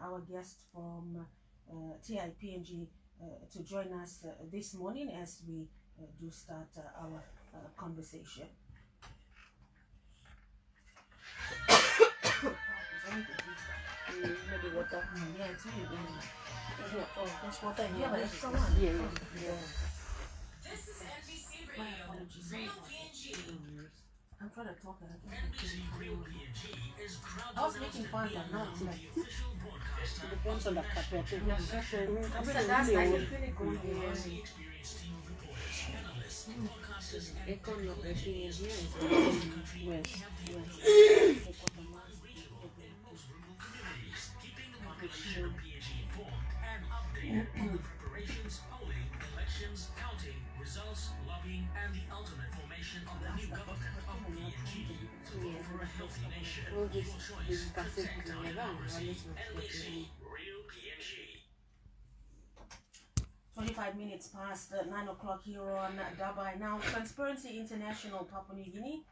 our guest from TIPNG to join us this morning as we do start our conversation. Maybe water. Yeah, it's really good. Oh, there's water in Yeah, here. but extra one. Yeah. This is NBC Radio, Real PNG. I'm trying to talk and I can't. NBC Real PNG is proud I was making fun, but now it's the like. official broadcaster It depends on the carpet. Yeah, sure. Mm, I'm carpet gonna is dance really like old. you feel it going NBC on. experienced team of reporters, panelists, broadcasters, and Aircon not working in here. country. Yes. Regional in most rural communities, keeping the population of PNG informed and updated on the preparations, polling, elections, counting, results, lobbying, and the ultimate formation of the new government of PNG to vote for a healthy nation. We'll just Your choice. discuss it Protect our together. democracy. NBC Real PNG. 25 minutes past 9 o'clock here on Dubai. Now, Transparency International Papua New Guinea,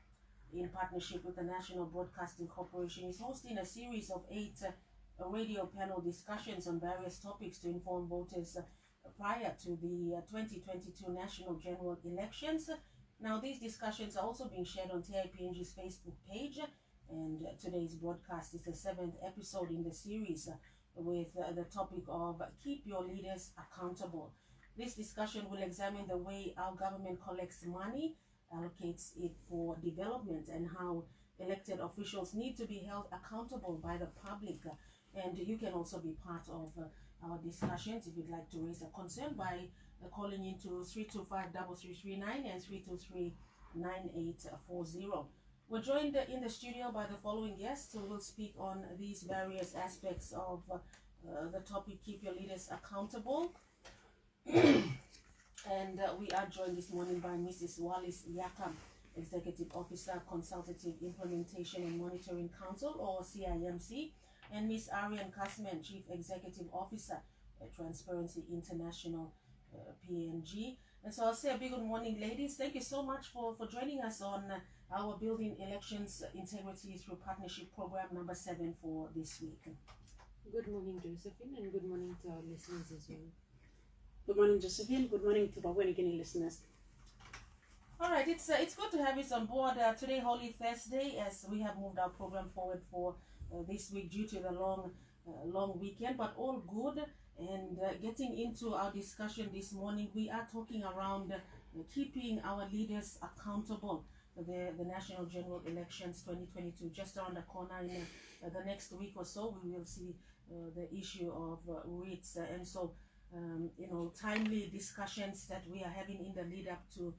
in partnership with the National Broadcasting Corporation, is hosting a series of 8 radio panel discussions on various topics to inform voters prior to the 2022 national general elections. Now, these discussions are also being shared on TIPNG's Facebook page, and today's broadcast is the 7th episode in the series with the topic of Keep Your Leaders Accountable. This discussion will examine the way our government collects money, allocates it for development, and how elected officials need to be held accountable by the public. And you can also be part of our discussions if you'd like to raise a concern by calling into 325-3339 and 323-9840. We're joined in the studio by the following guests who will speak on these various aspects of the topic, Keep Your Leaders Accountable. And we are joined this morning by Mrs. Wallis Yakam, Executive Officer, Consultative Implementation and Monitoring Council, or CIMC, and Ms. Arian Kasman, Chief Executive Officer at Transparency International, PNG. And so I'll say a big good morning, ladies. Thank you so much for joining us on our Building Elections Integrity Through Partnership Program number 7 for this week. Good morning, Josephine, and good morning to our listeners as well. Good morning, Josephine. Good morning to Papua New Guinea listeners. All right, it's good to have you on board today, Holy Thursday, as we have moved our program forward for this week due to the long weekend, but all good. And getting into our discussion this morning, we are talking around keeping our leaders accountable. The National General Elections 2022 just around the corner. In the next week or so, we will see the issue of REITs, and so timely discussions that we are having in the lead up to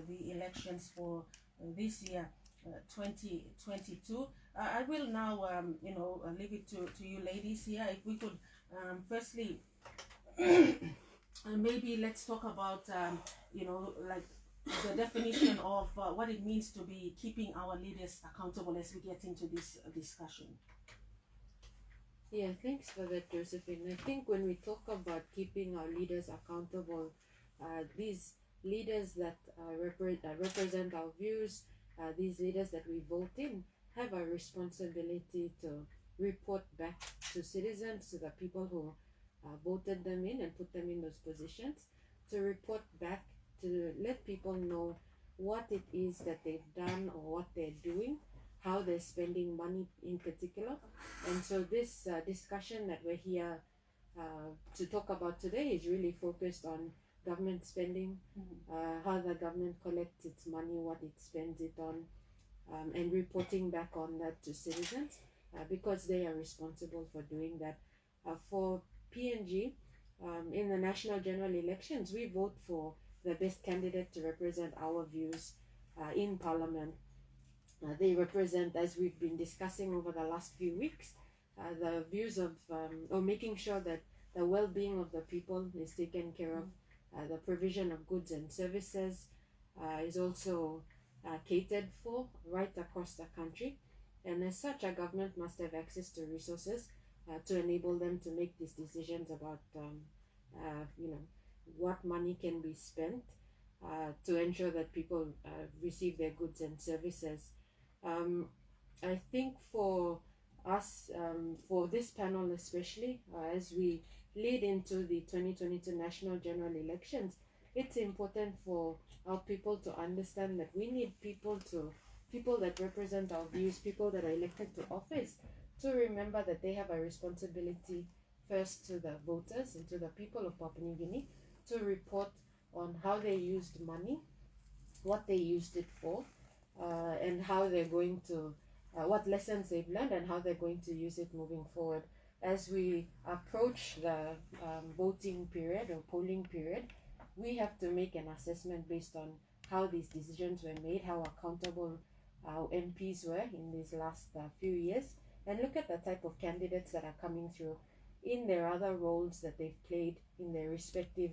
the elections for this year, 2022. I will now, leave it to you ladies here. If we could, firstly, maybe let's talk about, like the definition of what it means to be keeping our leaders accountable as we get into this discussion. Yeah, thanks for that, Josephine. I think when we talk about keeping our leaders accountable, these leaders that represent our views, these leaders that we vote in, have a responsibility to report back to citizens, to the people who voted them in and put them in those positions, to report back, to let people know what it is that they've done or what they're doing, how they're spending money in particular. And so this discussion that we're here to talk about today is really focused on government spending, how the government collects its money, what it spends it on, and reporting back on that to citizens, because they are responsible for doing that. For PNG, in the national general elections, we vote for the best candidate to represent our views in Parliament. They represent, as we've been discussing over the last few weeks, the views of, or making sure that the well-being of the people is taken care of. The provision of goods and services is also catered for right across the country. And as such, a government must have access to resources to enable them to make these decisions about, what money can be spent to ensure that people receive their goods and services. I think for us, for this panel especially, as we lead into the 2022 national general elections, it's important for our people to understand that we need people that represent our views, people that are elected to office, to remember that they have a responsibility first to the voters and to the people of Papua New Guinea to report on how they used money, what they used it for, and how they're going to, what lessons they've learned and how they're going to use it moving forward. As we approach the voting period or polling period, we have to make an assessment based on how these decisions were made, how accountable our MPs were in these last few years, and look at the type of candidates that are coming through in their other roles that they've played in their respective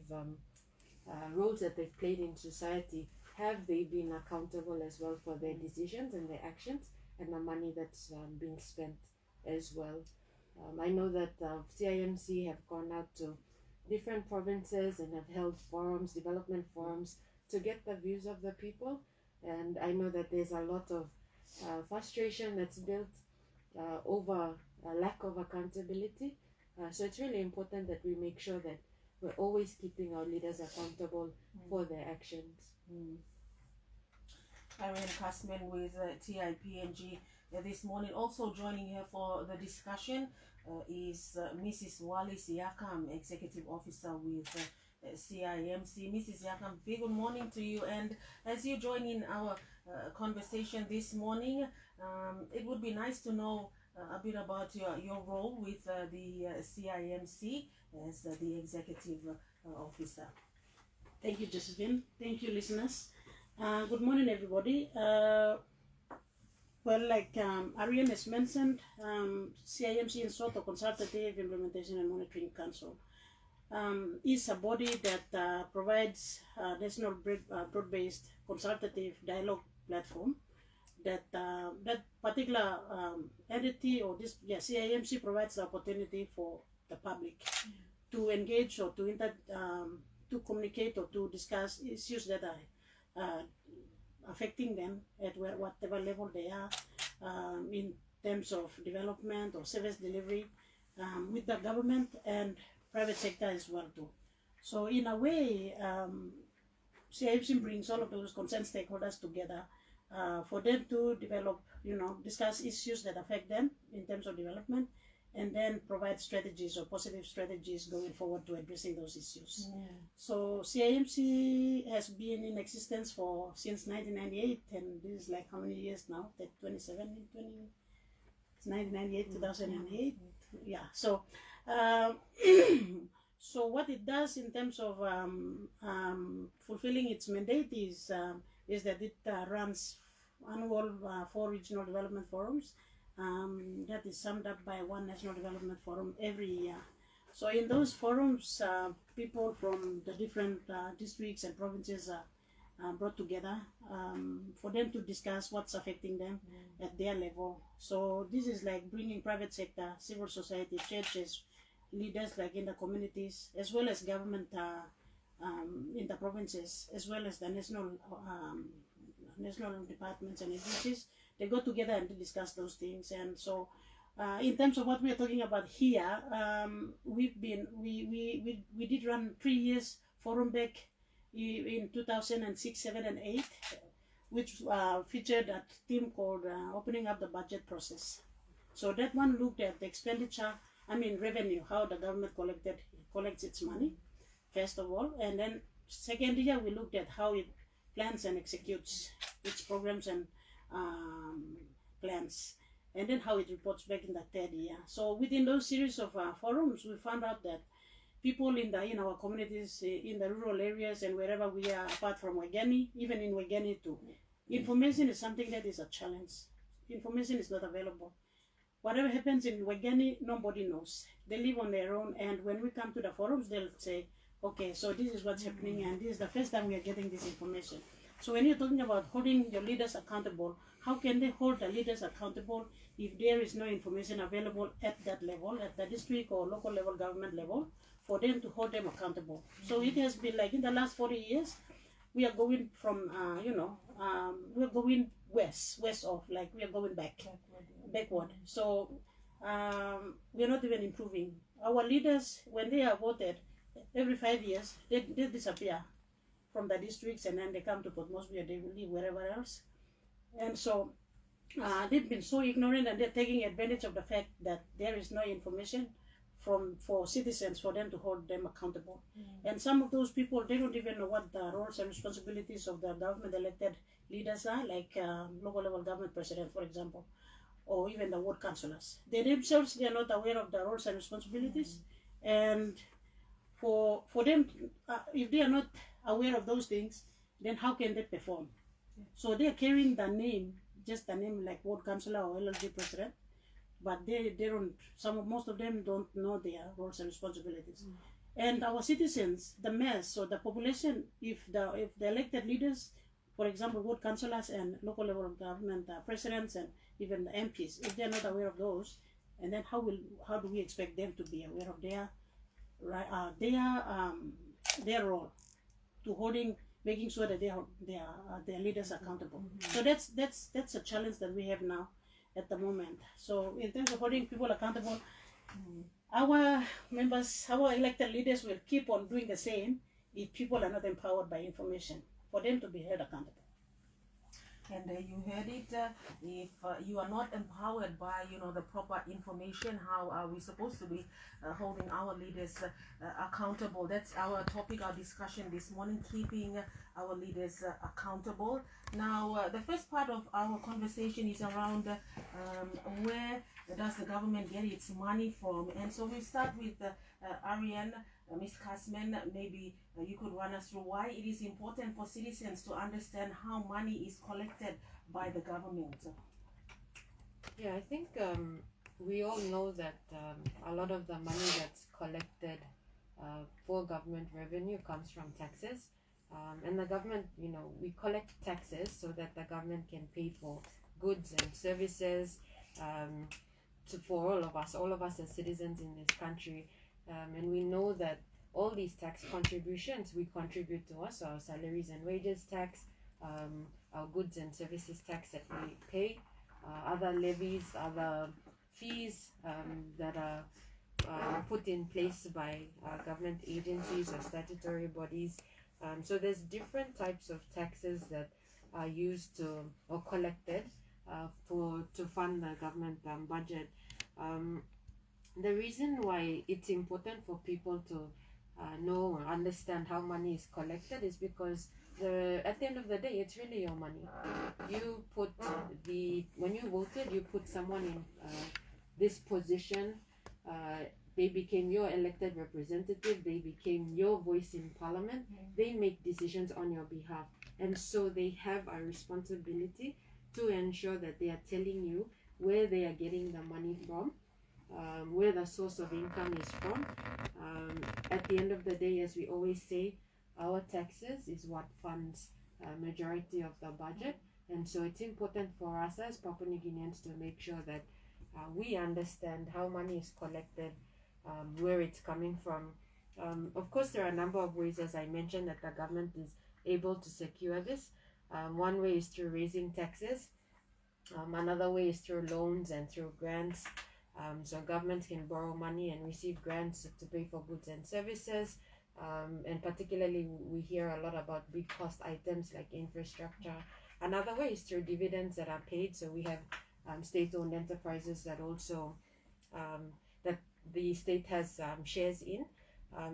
roles that they've played in society. Have they been accountable as well for their decisions and their actions and the money that's being spent as well? I know that CIMC have gone out to different provinces and have held forums, development forums, to get the views of the people. And I know that there's a lot of frustration that's built over a lack of accountability. So it's really important that we make sure that we're always keeping our leaders accountable for their actions. Irene Castman with TIPNG this morning. Also joining her for the discussion is Mrs. Wali Siakam, Executive Officer with CIMC. Mrs. Siakam, very good morning to you. And as you join in our conversation this morning, it would be nice to know a bit about your role with the CIMC as the Executive Officer. Thank you, Josephine. Thank you, listeners. Good morning, everybody. Well, like Ariane has mentioned, CIMC is sort of Consultative Implementation and Monitoring Council. Is a body that provides national broad-based consultative dialogue platform. That particular entity or this CIMC provides the opportunity for the public to engage or to communicate or to discuss issues that are affecting them at whatever level they are, in terms of development or service delivery, with the government and private sector as well too. So in a way, CIMC brings all of those concerned stakeholders together for them to develop, discuss issues that affect them in terms of development, and then provide strategies or positive strategies going forward to addressing those issues. So CIMC has been in existence since 1998, and this is like how many years now? 27 in 1998, 2008. Yeah. So so what it does in terms of fulfilling its mandate is that it runs annual 4 regional development forums. That is summed up by 1 national development forum every year. So in those forums, people from the different districts and provinces are brought together for them to discuss what's affecting them at their level. So this is like bringing private sector, civil society, churches, leaders like in the communities, as well as government in the provinces, as well as the national departments and agencies. They go together and discuss those things. And so in terms of what we are talking about here, we did run 3 years forum back in 2006, 7 and 8, which featured a theme called opening up the budget process. So that one looked at the expenditure, revenue, how the government collects its money, first of all. And then second year, we looked at how it plans and executes its programs and plans, and then how it reports back in the third year. So within those series of forums, we found out that people in our communities, in the rural areas and wherever we are, apart from Wageni, even in Wageni too, information is something that is a challenge. Information is not available. Whatever happens in Wageni, nobody knows. They live on their own, and when we come to the forums, they'll say, okay, so this is what's happening, and this is the first time we are getting this information. So when you're talking about holding your leaders accountable, how can they hold the leaders accountable if there is no information available at that level, at the district or local level, government level, for them to hold them accountable? So it has been like in the last 40 years, we are going from, we're going west of, like we are going backward. So we're not even improving. Our leaders, when they are voted, every 5 years, they disappear from the districts, and then they come to Port Moresby, or they will live wherever else. And so they've been so ignorant, and they're taking advantage of the fact that there is no information for citizens for them to hold them accountable. And some of those people, they don't even know what the roles and responsibilities of the government elected leaders are, like local level government president, for example, or even the ward councillors. They themselves, they are not aware of the roles and responsibilities. And for them, if they are not aware of those things, then how can they perform? So they are carrying the name, just the name like ward councillor or LLG president, but they don't. Most of them don't know their roles and responsibilities. And our citizens, the mass or the population, if the elected leaders, for example, ward councillors and local level government presidents and even the MPs, if they're not aware of those, and then how do we expect them to be aware of their role to making sure that their leaders are accountable. So that's a challenge that we have now at the moment. So in terms of holding people accountable, our members, our elected leaders will keep on doing the same if people are not empowered by information for them to be held accountable. And you heard it, if you are not empowered by, the proper information, how are we supposed to be holding our leaders accountable? That's our topic, our discussion this morning, keeping our leaders accountable. Now, the first part of our conversation is around where does the government get its money from? And so we start with Ariane, Ms. Kasman, maybe you could run us through why it is important for citizens to understand how money is collected by the government. Yeah, I think we all know that a lot of the money that's collected for government revenue comes from taxes. And the government, we collect taxes so that the government can pay for goods and services for all of us as citizens in this country. And we know that all these tax contributions we contribute to us, our salaries and wages tax, our goods and services tax that we pay, other levies, other fees that are put in place by government agencies or statutory bodies. So there's different types of taxes that are used or collected to fund the government budget. The reason why it's important for people to know or understand how money is collected is because at the end of the day, it's really your money. You put when you voted, you put someone in this position. They became your elected representative. They became your voice in parliament. They make decisions on your behalf. And so they have a responsibility to ensure that they are telling you where they are getting the money from, where the source of income is from. At the end of the day, as we always say, our taxes is what funds a majority of the budget. And so it's important for us as Papua New Guineans to make sure that we understand how money is collected, where it's coming from. Of course, there are a number of ways, as I mentioned, that the government is able to secure this. One way is through raising taxes. Another way is through loans and through grants. So governments can borrow money and receive grants to pay for goods and services. And particularly, we hear a lot about big cost items like infrastructure. Another way is through dividends that are paid. So we have state-owned enterprises that also that the state has shares in,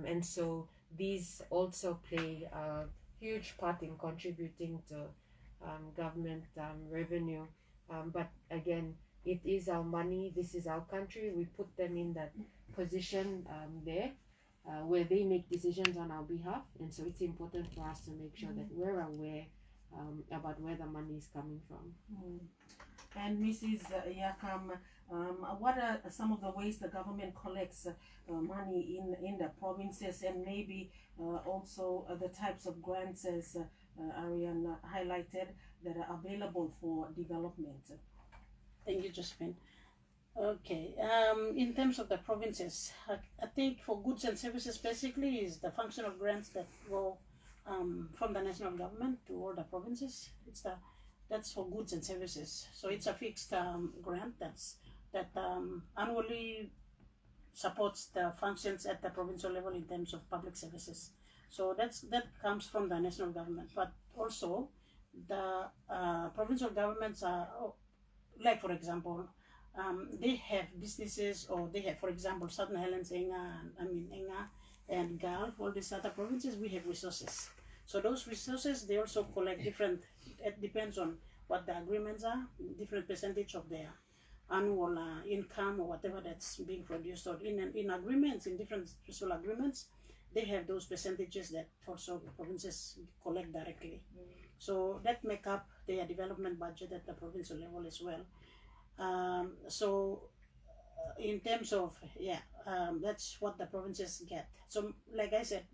and so these also play a huge part in contributing to government revenue. But again, it is our money. This is our country. We put them in that position there where they make decisions on our behalf, and so it's important for us to make sure that we're aware about where the money is coming from. And Mrs. Yakam, what are some of the ways the government collects money in the provinces, and maybe also the types of grants, as Ariane highlighted, that are available for development? Thank you, Josephine. Okay, in terms of the provinces, I think for goods and services basically is the functional grants that go from the national government to all the provinces. That's for goods and services. So it's a fixed grant that annually supports the functions at the provincial level in terms of public services. So that comes from the national government, but also the provincial governments are, like for example, they have businesses, or they have, for example, Southern Highlands, Enga and Gal, all these other provinces, we have resources. So those resources, they also collect different, it depends on what the agreements are, different percentage of their annual income or whatever that's being produced, or in agreements, in different special agreements, they have those percentages that also provinces collect directly. So that make up their development budget at the provincial level as well. In terms of, that's what the provinces get. So like I said,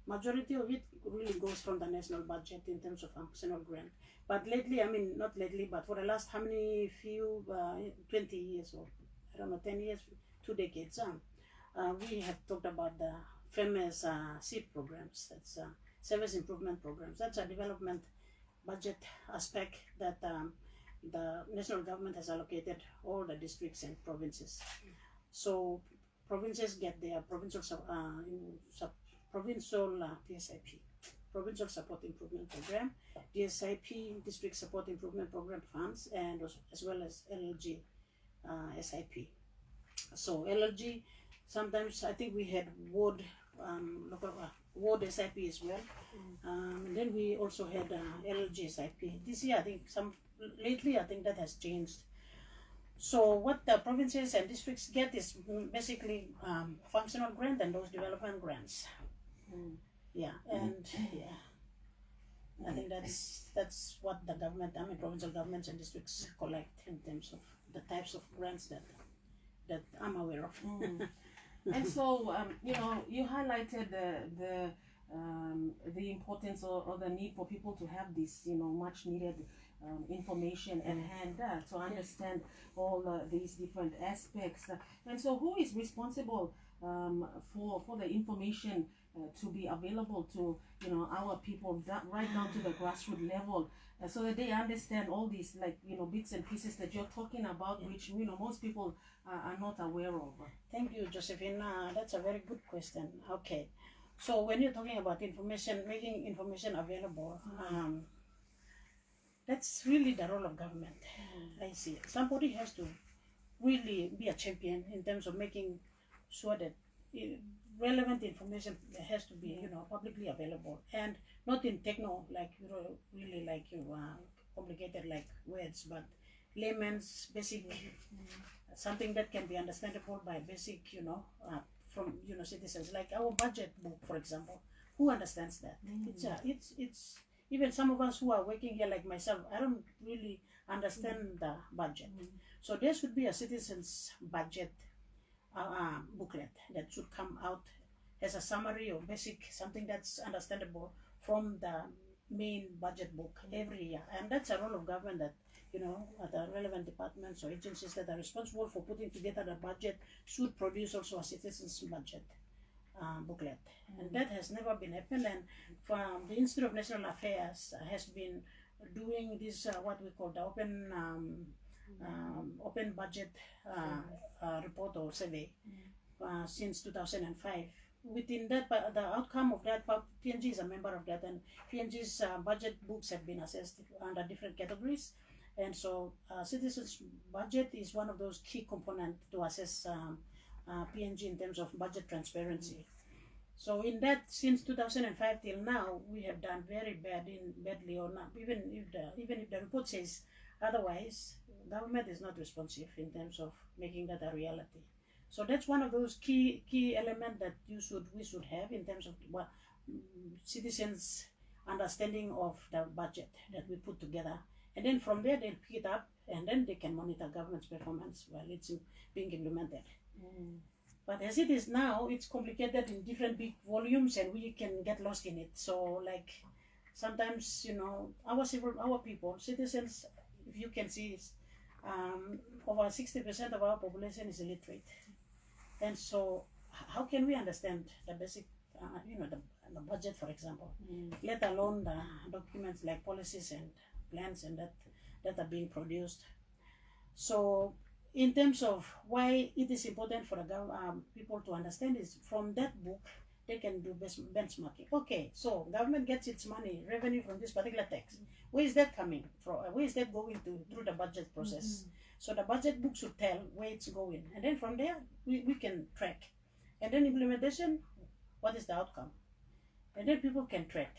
majority of it really goes from the national budget in terms of functional grant. But lately, not lately, but for the last 20 years, or I don't know, 10 years, 2 decades, we have talked about the famous SIP programs, that's service improvement programs. That's a development budget aspect that the national government has allocated all the districts and provinces. So provinces get their provincial DSIP, Provincial Support Improvement Program, DSIP, District Support Improvement Program funds, and as well as LLG SIP. So LLG, sometimes I think we had ward SIP as well, and then we also had LLG SIP. This year, I think lately I think that has changed. So what the provinces and districts get is basically functional grant and those development grants. I think that's what the government, provincial governments and districts collect in terms of the types of grants that I'm aware of. And so, you highlighted the importance or the need for people to have this, much needed information at hand to understand all these different aspects. And so, who is responsible for the information to be available to our people, right down to the grassroots level, so that they understand all these bits and pieces that you're talking about, which most people are not aware of? Thank you, Josephine. That's a very good question. Okay, so when you're talking about information, making information available, that's really the role of government. I see. Somebody has to really be a champion in terms of making sure that relevant information has to be publicly available, and not in really complicated like words, but layman's basic, something that can be understandable by basic from citizens, like our budget book, for example. Who understands that? It's even some of us who are working here, like myself, I don't really understand the budget. So there should be a citizen's budget booklet that should come out as a summary or basic, something that's understandable from the main budget book every year. And that's a role of government, that the relevant departments or agencies that are responsible for putting together the budget should produce also a citizen's budget booklet. And that has never been happened. And from the Institute of National Affairs has been doing this what we call the open budget report or survey since 2005. Within that, the outcome of that, PNG is a member of that, and PNG's budget books have been assessed under different categories. And so citizens' budget is one of those key components to assess PNG in terms of budget transparency. So in that, since 2005 till now, we have done very badly, or not, even if the report says otherwise, government is not responsive in terms of making that a reality. So that's one of those key elements that we should have in terms of what citizens' understanding of the budget that we put together. And then from there, they'll pick it up, and then they can monitor government's performance while it's being implemented. But as it is now, it's complicated in different big volumes, and we can get lost in it. So like sometimes, our people, citizens, if you can see, over 60% of our population is illiterate. And so how can we understand the basic, the budget, for example, let alone the documents like policies and plans and that are being produced. So in terms of why it is important for the people to understand is from that book they can do benchmarking. Okay, so government gets its money, revenue from this particular tax. Where is that coming from? Where is that going to through the budget process? So the budget book should tell where it's going. And then from there, we can track. And then implementation, what is the outcome? And then people can track.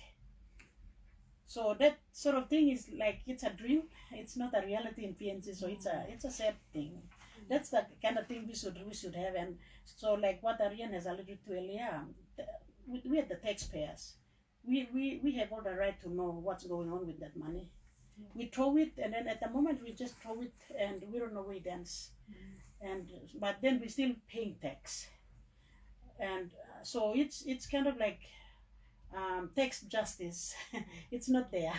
So that sort of thing is like, it's a dream. It's not a reality in PNG, so it's a sad thing. That's the kind of thing we should have. And so like what Ariane has alluded to earlier, we are the taxpayers. We have all the right to know what's going on with that money. We throw it, and then at the moment we just throw it, and we don't know where it ends. But then we're still paying tax, and so it's kind of like tax justice. It's not there.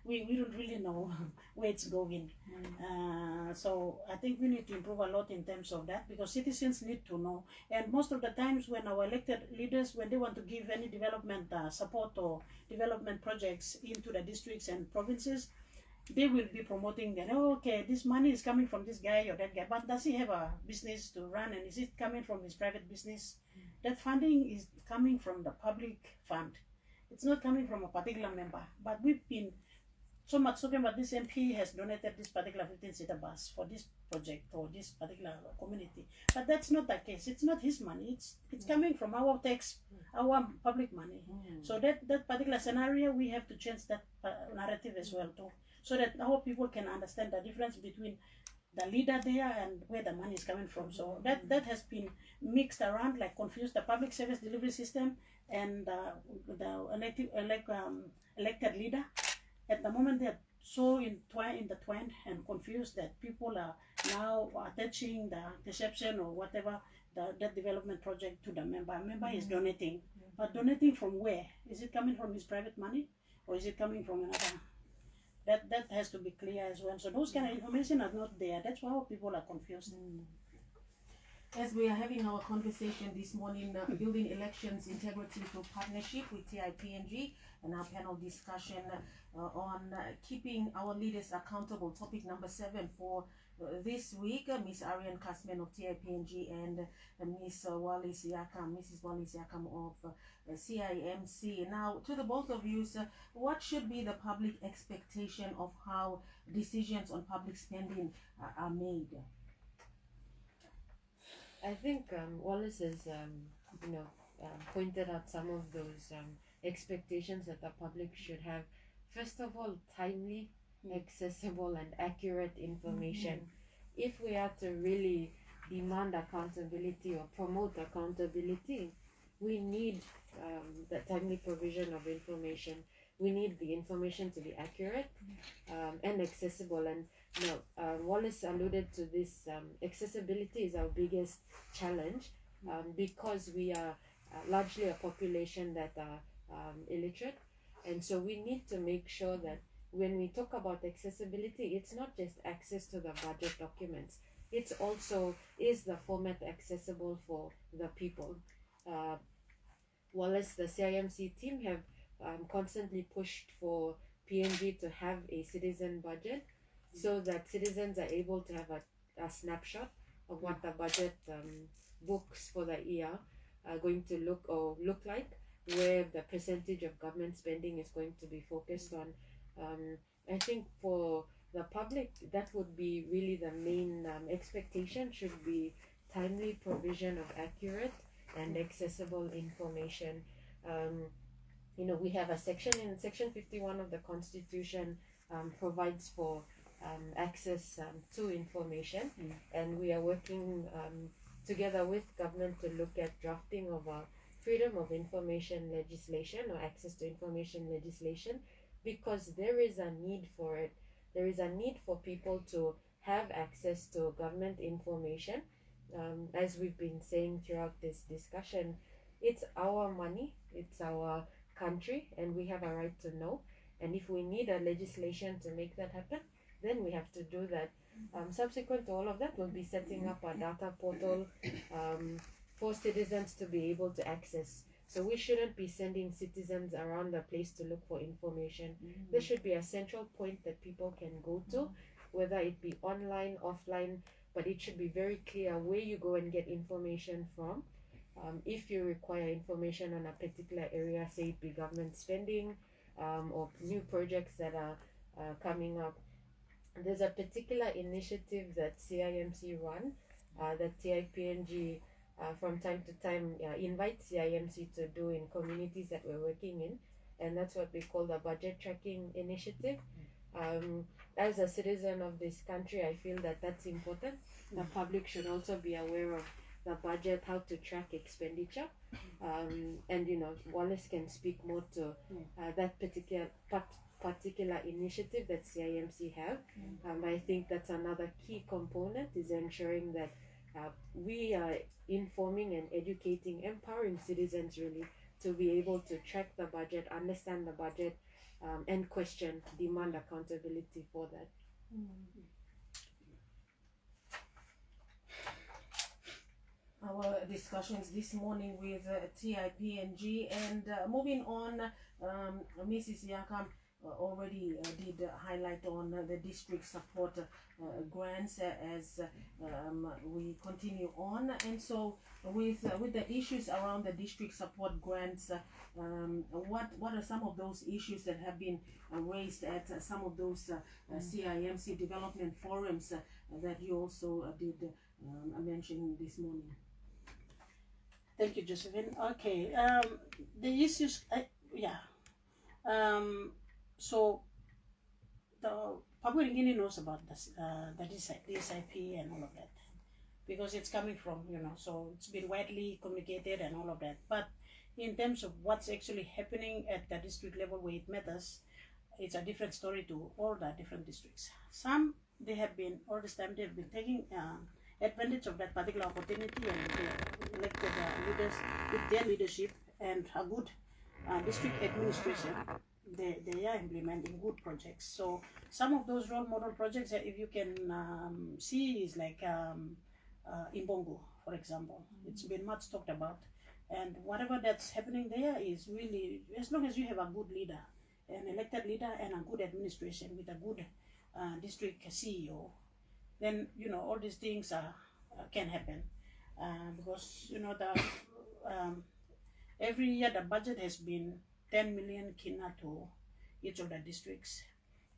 we don't really know where it's going. So I think we need to improve a lot in terms of that, because citizens need to know. And most of the times when our elected leaders, when they want to give any development support or development projects into the districts and provinces, they will be promoting that, oh, okay, this money is coming from this guy or that guy, but does he have a business to run, and is it coming from his private business? That funding is coming from the public fund. It's not coming from a particular member. But we've been so much talking about this MP has donated this particular 15-seater bus for this project or this particular community. But that's not the case. It's not his money. It's coming from our tax, our public money. So that particular scenario, we have to change that narrative as well too, so that our people can understand the difference between the leader there and where the money is coming from. So that has been mixed around, like confused the public service delivery system and the elected leader. At the moment, they're so intertwined and confused that people are now attaching the perception or whatever that development project to the member. A member is donating, but donating from where? Is it coming from his private money, or is it coming from another? That has to be clear as well. So those kind of information are not there. That's why people are confused. As we are having our conversation this morning, building elections integrity through partnership with TIPNG, and our panel discussion on keeping our leaders accountable. Topic number 7 for this week, Miss Ariane Kasman of TIPNG and Miss Mrs. Wallis Yakam of CIMC. Now, to the both of you, what should be the public expectation of how decisions on public spending are made? I think Wallace has, pointed out some of those expectations that the public should have. First of all, timely, accessible, and accurate information. If we are to really demand accountability or promote accountability, we need the timely provision of information. We need the information to be accurate and accessible. And Wallace alluded to this. Accessibility is our biggest challenge because we are largely a population that are illiterate, and so we need to make sure that when we talk about accessibility, it's not just access to the budget documents. It's also, is the format accessible for the people? Wallace, the CIMC team have constantly pushed for PNG to have a citizen budget, so that citizens are able to have a snapshot of what the budget books for the year are going to look like, where the percentage of government spending is going to be focused on. I think for the public, that would be really the main expectation, should be timely provision of accurate and accessible information. We have a section in Section 51 of the Constitution provides for access to information, and we are working together with government to look at drafting of a freedom of information legislation or access to information legislation, because there is a need for it. There is a need for people to have access to government information. As we've been saying throughout this discussion, it's our money, it's our country, and we have a right to know. And if we need a legislation to make that happen, then we have to do that. Subsequent to all of that, we'll be setting up a data portal for citizens to be able to access. So we shouldn't be sending citizens around the place to look for information. There should be a central point that people can go to, whether it be online, offline, but it should be very clear where you go and get information from. If you require information on a particular area, say it be government spending or new projects that are coming up, there's a particular initiative that CIMC run, that TIPNG from time to time invites CIMC to do in communities that we're working in, and that's what we call the budget tracking initiative. As a citizen of this country, I feel that that's important. The public should also be aware of the budget, how to track expenditure, and Wallace can speak more to that particular initiative that CIMC have. I think that's another key component, is ensuring that we are informing and educating, empowering citizens really to be able to track the budget, understand the budget, and question, demand accountability for that. Our discussions this morning with TIPNG, and moving on, Mrs. Yakam already did highlight on the district support grants as we continue on, and so with the issues around the district support grants, what are some of those issues that have been raised at some of those CIMC development forums that you also did mention this morning? Thank you, Josephine. Okay, the issues, so the Papua New Guinea knows about this, the DSIP and all of that, because it's coming from, so it's been widely communicated and all of that. But in terms of what's actually happening at the district level where it matters, it's a different story to all the different districts. Some, they have been, all this time, they've been taking advantage of that particular opportunity, and they elected leaders with their leadership and a good district administration. They are implementing good projects. So some of those role model projects, if you can see, is like in Bongo, for example. It's been much talked about, and whatever that's happening there is really, as long as you have a good leader, an elected leader, and a good administration with a good district CEO, then all these things can happen, because every year the budget has been 10 million kina to each of the districts,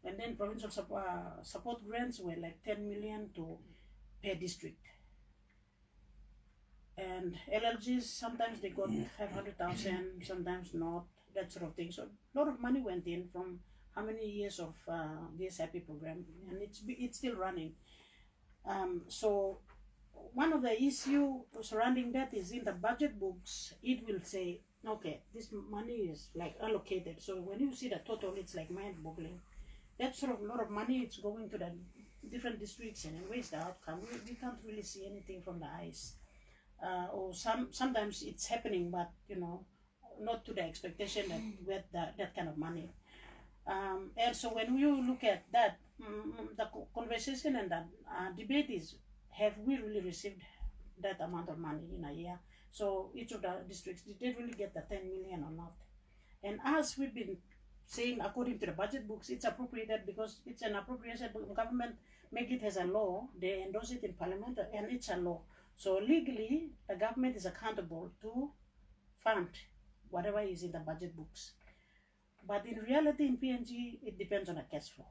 and then provincial support grants were like 10 million to per district, and LLGs sometimes they got 500,000, sometimes not, that sort of thing. So a lot of money went in from how many years of this happy program, and it's still running. So one of the issue surrounding that is in the budget books, it will say, okay, this money is like allocated. So when you see the total, it's like mind-boggling. That sort of lot of money, it's going to the different districts, and where's the outcome? We can't really see anything from the eyes. Or sometimes it's happening, but not to the expectation that with that kind of money. And so when you look at that, the conversation and the debate is, have we really received that amount of money in a year? So each of the districts, did they really get the 10 million or not? And as we've been saying, according to the budget books, it's appropriated because it's an appropriation. Government make it as a law, they endorse it in parliament, and it's a law. So legally, the government is accountable to fund whatever is in the budget books. But in reality, in PNG, it depends on the cash flow.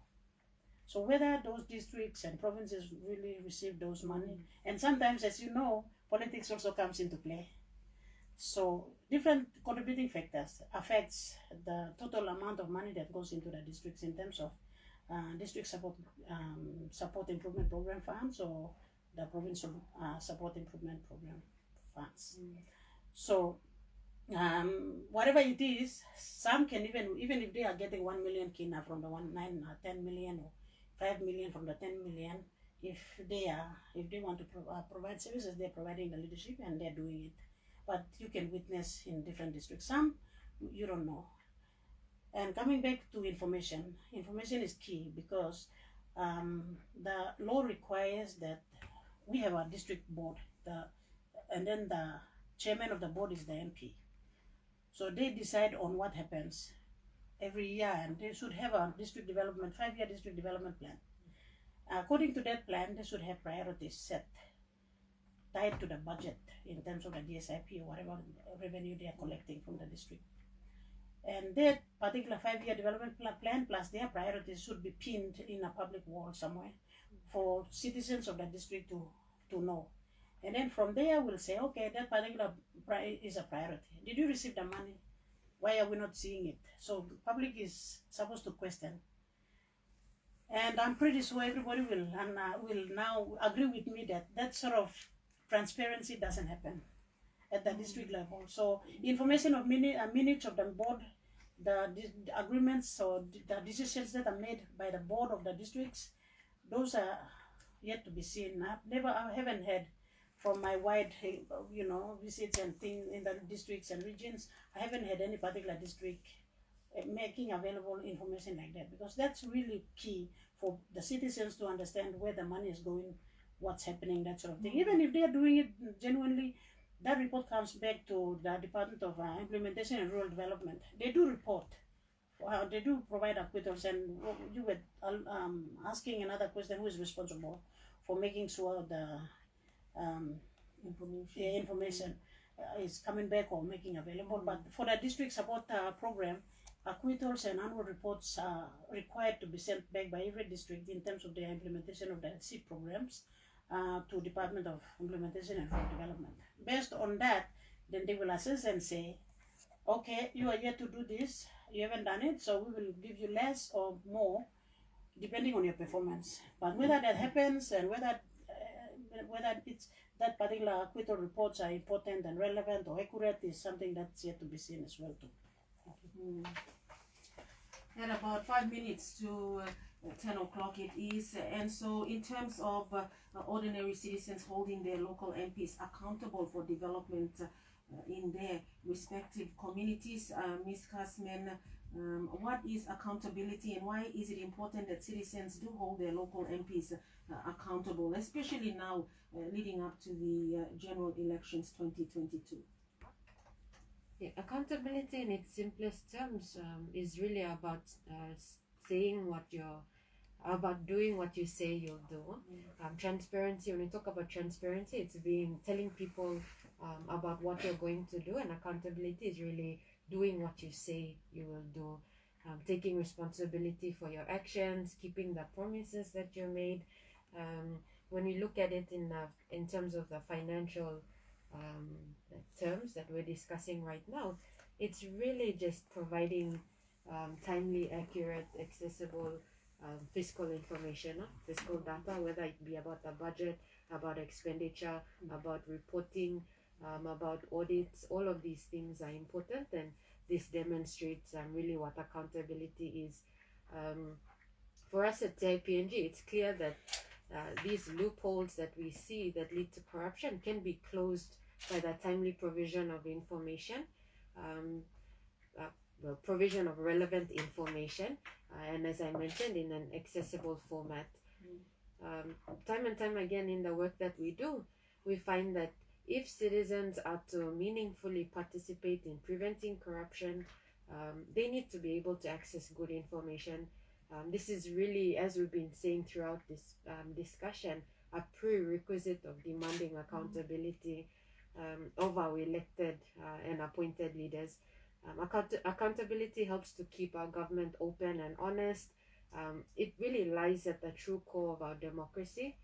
So whether those districts and provinces really receive those money, and sometimes, as you know, politics also comes into play. So different contributing factors affects the total amount of money that goes into the districts in terms of district support improvement program funds or the provincial support improvement program funds. So whatever it is, some can even if they are getting 1 million kina from the 10 million or 5 million from the 10 million, if they want to provide services, they're providing the leadership and they're doing it. But you can witness in different districts. Some you don't know. And coming back to information is key, because the law requires that we have a district board, and then the chairman of the board is the MP. So they decide on what happens every year, and they should have a district development, 5-year district development plan. According to that plan, they should have priorities set tied to the budget in terms of the DSIP or whatever revenue they are collecting from the district. And that particular 5-year development plan plus their priorities should be pinned in a public wall somewhere for citizens of the district to know. And then from there, we'll say, okay, that particular is a priority. Did you receive the money? Why are we not seeing it? So the public is supposed to question. And I'm pretty sure everybody will now agree with me that that sort of transparency doesn't happen at the district level. So information of minutes of the board, the agreements or the decisions that are made by the board of the districts, those are yet to be seen. I haven't heard from my wide, visits and things in the districts and regions. I haven't had any particular district making available information like that, because that's really key for the citizens to understand where the money is going, what's happening, that sort of thing. Even if they are doing it genuinely, that report comes back to the Department of Implementation and Rural Development. They do report. They do provide acquittals, and you were asking another question: who is responsible for making sure the information is coming back or making available? But for the district support program, acquittals and annual reports are required to be sent back by every district in terms of their implementation of the SIP programs to Department of Implementation and Rural Development. Based on that, then they will assess and say, okay, you are yet to do this, you haven't done it, so we will give you less or more depending on your performance. But whether that happens and whether it's that particular acquittal reports are important and relevant or accurate is something that's yet to be seen as well too. At about 5 minutes to 10 o'clock it is, and so in terms of ordinary citizens holding their local MPs accountable for development in their respective communities, Ms. Kasman, what is accountability and why is it important that citizens do hold their local MPs accountable, especially now leading up to the general elections 2022? Yeah, accountability in its simplest terms is really about saying what you're about, doing what you say you'll do. Transparency, when we talk about transparency, it's telling people about what you're going to do, and accountability is really doing what you say you will do, taking responsibility for your actions, keeping the promises that you made. When we look at it in terms of the financial terms that we're discussing right now, it's really just providing timely, accurate, accessible fiscal information, fiscal data, whether it be about the budget, about expenditure, about reporting, about audits. All of these things are important, and this demonstrates really what accountability is. For us at TIPNG, it's clear that these loopholes that we see that lead to corruption can be closed by the timely provision of information, provision of relevant information, and as I mentioned, in an accessible format. Time and time again in the work that we do, we find that if citizens are to meaningfully participate in preventing corruption, they need to be able to access good information. This is really, as we've been saying throughout this discussion, a prerequisite of demanding accountability of our elected and appointed leaders. Accountability helps to keep our government open and honest. It really lies at the true core of our democracy,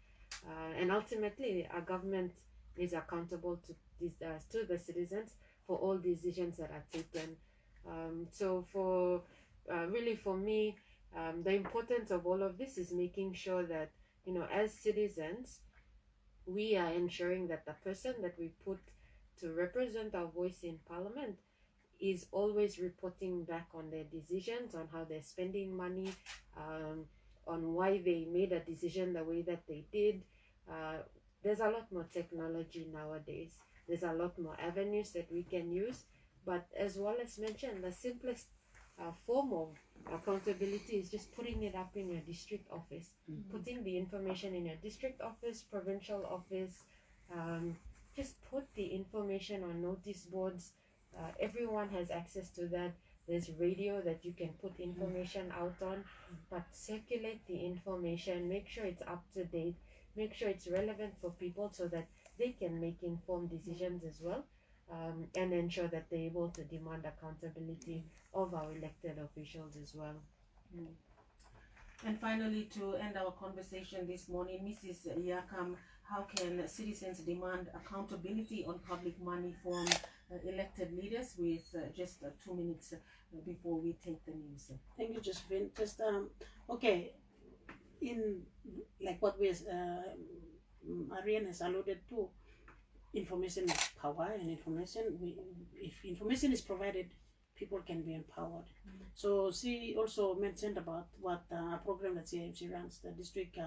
and ultimately our government is accountable to the citizens for all decisions that are taken. So for me, the importance of all of this is making sure that, as citizens, we are ensuring that the person that we put to represent our voice in Parliament is always reporting back on their decisions, on how they're spending money, on why they made a decision the way that they did. There's a lot more technology nowadays. There's a lot more avenues that we can use. But as Wallace mentioned, the simplest form of accountability is just putting it up in your district office, putting the information in your district office, provincial office. Just put the information on notice boards. Everyone has access to that. There's radio that you can put information out on, but circulate the information, make sure it's up to date, make sure it's relevant for people so that they can make informed decisions as well, and ensure that they're able to demand accountability of our elected officials as well. And finally, to end our conversation this morning, Mrs. Yakam, how can citizens demand accountability on public money from elected leaders with just 2 minutes before we take the news? Thank you, Josephine. Just okay, in like what we Ariane has alluded to, information is power, and if information is provided, people can be empowered. So she also mentioned about what a program that CIMC runs, the district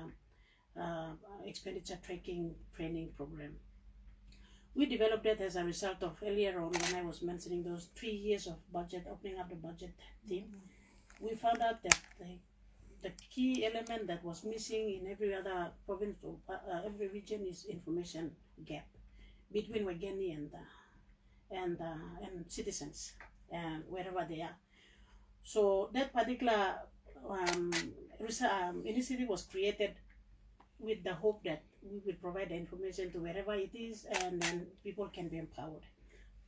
expenditure tracking training program. We developed that as a result of earlier on when I was mentioning those 3 years of budget, opening up the budget team. We found out that the key element that was missing in every other province or every region is information gap between Wageni and citizens wherever they are. So that particular initiative was created with the hope that we will provide the information to wherever it is, and then people can be empowered.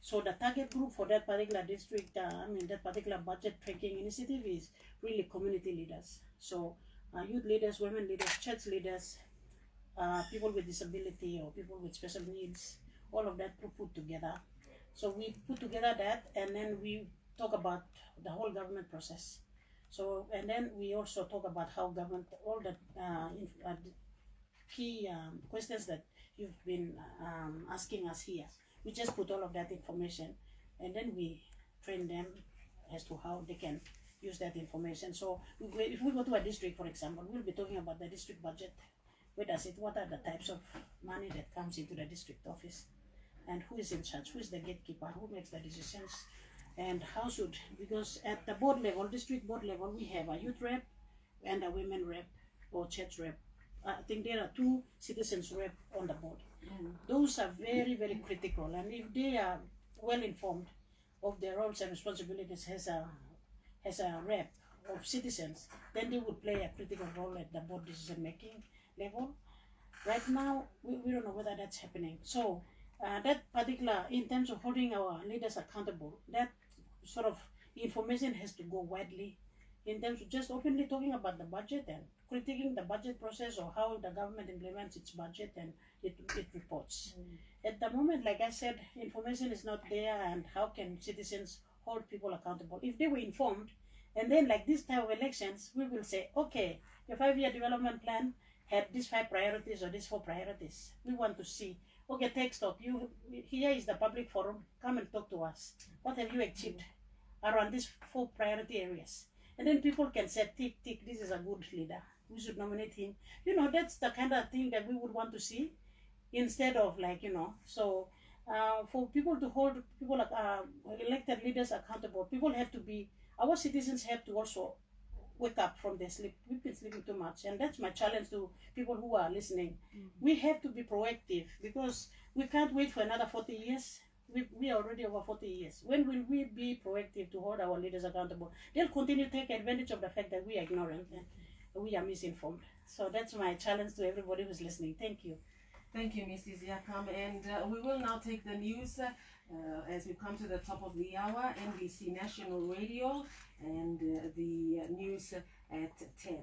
So the target group for that particular district, that particular budget tracking initiative is really community leaders. So youth leaders, women leaders, church leaders, people with disability or people with special needs, all of that put together. So we put together that, and then we talk about the whole government process. So, and then we also talk about how government, all the key questions that you've been asking us here. We just put all of that information, and then we train them as to how they can use that information. So if we go to a district, for example, we'll be talking about the district budget. What are the types of money that comes into the district office, and who is in charge, who is the gatekeeper, who makes the decisions, and how should, because at the board level, district board level, we have a youth rep and a women rep or church rep. I think there are 2 citizens rep on the board. Those are very, very critical, and if they are well informed of their roles and responsibilities as a rep of citizens, then they would play a critical role at the board decision making level. Right now, we don't know whether that's happening. So that particular, in terms of holding our leaders accountable, that sort of information has to go widely in terms of just openly talking about the budget and critiquing the budget process or how the government implements its budget and it reports. At the moment, like I said, information is not there, and how can citizens hold people accountable? If they were informed, and then like this type of elections, we will say, okay, your 5-year development plan had these 5 priorities or these 4 priorities. We want to see, okay, take stock. Here is the public forum. Come and talk to us. What have you achieved around these 4 priority areas? And then people can say, tick, this is a good leader. We should nominate him. That's the kind of thing that we would want to see, instead of so for people to hold people elected leaders accountable, our citizens have to also wake up from their sleep. We've been sleeping too much, and that's my challenge to people who are listening. We have to be proactive, because we can't wait for another 40 years. We are already over 40 years. When will we be proactive to hold our leaders accountable? They'll continue to take advantage of the fact that we are ignorant and we are misinformed. So that's my challenge to everybody who's listening. Thank you. Thank you, Mrs. Yakam. And we will now take the news as we come to the top of the hour, NBC National Radio, and the news at 10.